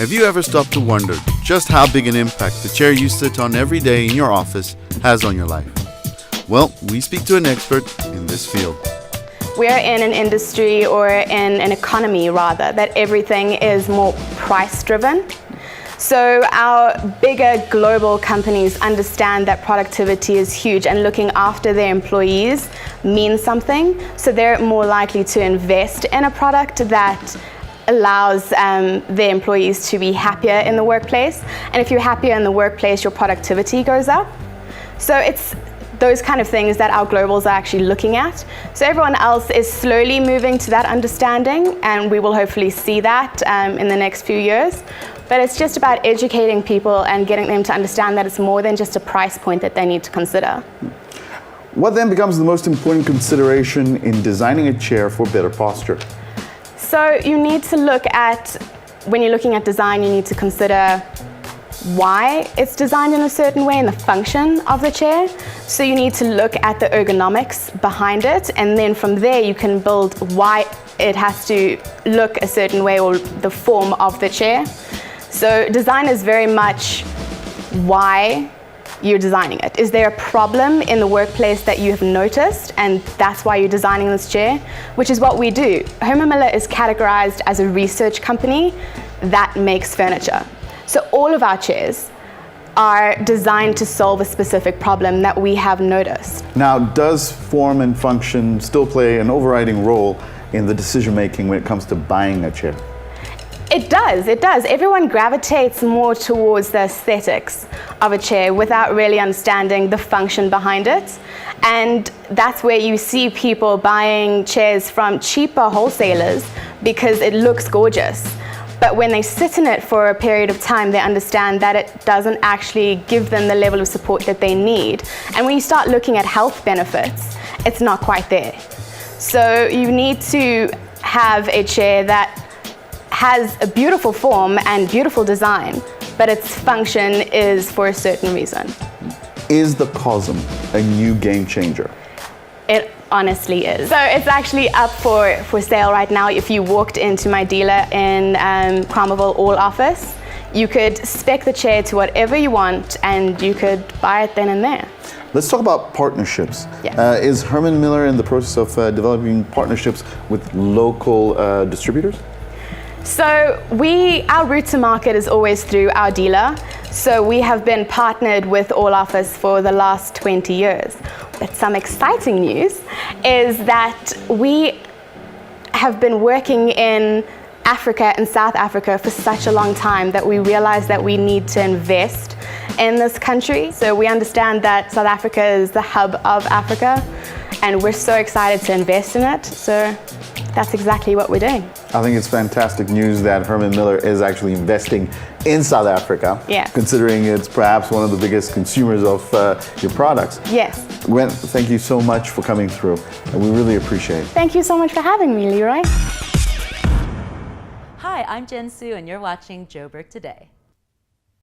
Have you ever stopped to wonder just how big an impact the chair you sit on every day in your office has on your life? Well, we speak to an expert in this field. We're in an industry, or in an economy rather, that everything is more price driven. So our bigger global companies understand that productivity is huge and looking after their employees means something. So they're more likely to invest in a product that allows their employees to be happier in the workplace. And if you're happier in the workplace, your productivity goes up. So it's those kind of things that our globals are actually looking at. So everyone else is slowly moving to that understanding, and we will hopefully see that in the next few years. But it's just about educating people and getting them to understand that it's more than just a price point that they need to consider. What then becomes the most important consideration in designing a chair for better posture? So you need to look at, when you're looking at design, you need to consider why it's designed in a certain way and the function of the chair. So you need to look at the ergonomics behind it, and then from there you can build why it has to look a certain way, or the form of the chair. So design is very much why you're designing it. Is there a problem in the workplace that you have noticed, and that's why you're designing this chair? Which is what we do. Herman Miller is categorized as a research company that makes furniture. So all of our chairs are designed to solve a specific problem that we have noticed. Now, does form and function still play an overriding role in the decision making when it comes to buying a chair? It does. Everyone gravitates more towards the aesthetics of a chair without really understanding the function behind it. And that's where you see people buying chairs from cheaper wholesalers because it looks gorgeous. But when they sit in it for a period of time, they understand that it doesn't actually give them the level of support that they need. And when you start looking at health benefits, it's not quite there. So you need to have a chair that has a beautiful form and beautiful design, but its function is for a certain reason. Is the Cosm a new game changer? It honestly is. So it's actually up for sale right now. If you walked into my dealer in Cromwell All office, you could spec the chair to whatever you want and you could buy it then and there. Let's talk about partnerships. Yes. Is Herman Miller in the process of developing partnerships with local distributors? So our route to market is always through our dealer. So we have been partnered with All Office for the last 20 years. But some exciting news is that we have been working in Africa and South Africa for such a long time that we realized that we need to invest in this country. So we understand that South Africa is the hub of Africa, and we're so excited to invest in it. So that's exactly what we're doing. I think it's fantastic news that Herman Miller is actually investing in South Africa, yeah, considering it's perhaps one of the biggest consumers of your products. Yes. Gwyneth, thank you so much for coming through, and we really appreciate it. Thank you so much for having me, Leroy. Hi, I'm Jen Sue, and you're watching Joburg Today.